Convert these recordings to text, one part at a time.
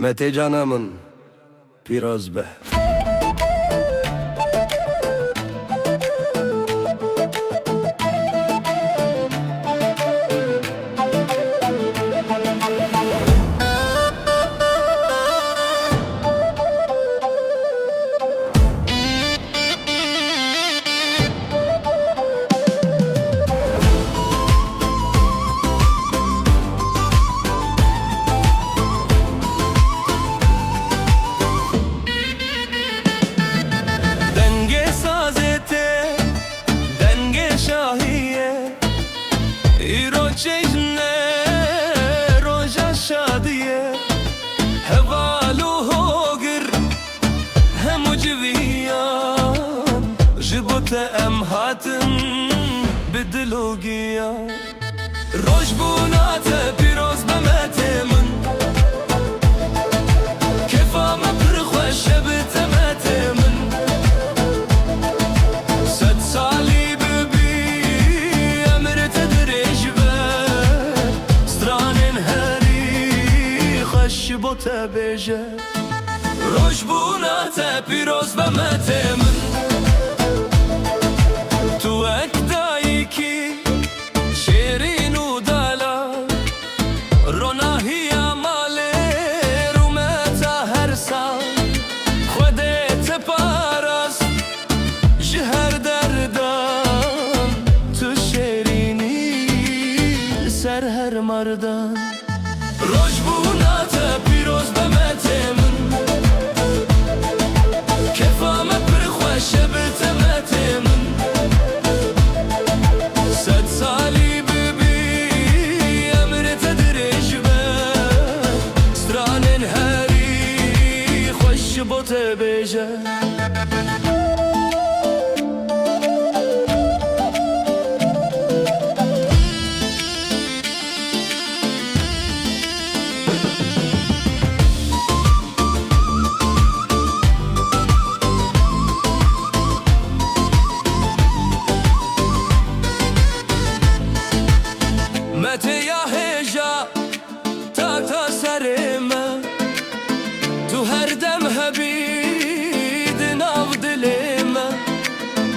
Mete canımın biraz be. ام هاتن بدلوگیا روش بونات پیروز بمته من کفام پرخوش بتمته من ست سالی ببی امرت درج به سترانن هری خوش بوت بیجه روش بونات پیروز بمته من هر مردان روش بونات پیروز بمته من کفام پرخوش بتمته من ست سالی ببی امرت درج به سترانن هری خوش بوت بیجه مته یا هجا تا سرمه تو هر دم هبید ناو دلمه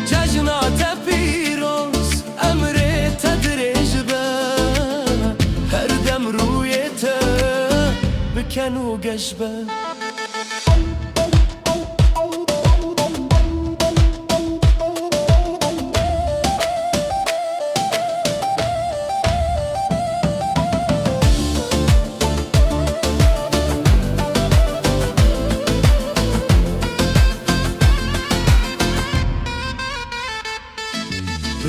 ججنات پیروز امر تدرج به هر دم رویت بکن و گشبه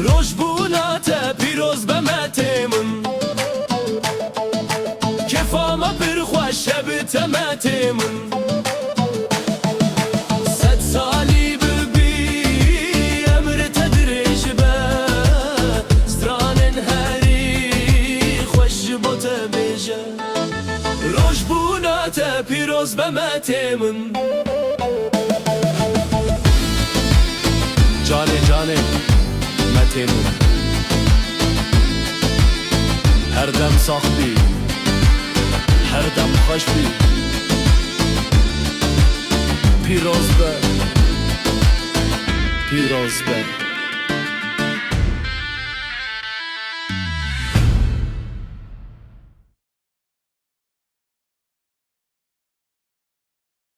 روش بونات پیروز بمته من کفام پرخوش بتمته من ست سالی ببی امر تدرج به سترانن هری خوش بوت بیجه روش بونات پیروز بمته من جانه متیمون هر دم ساختی هر دم خوش بی پیروز به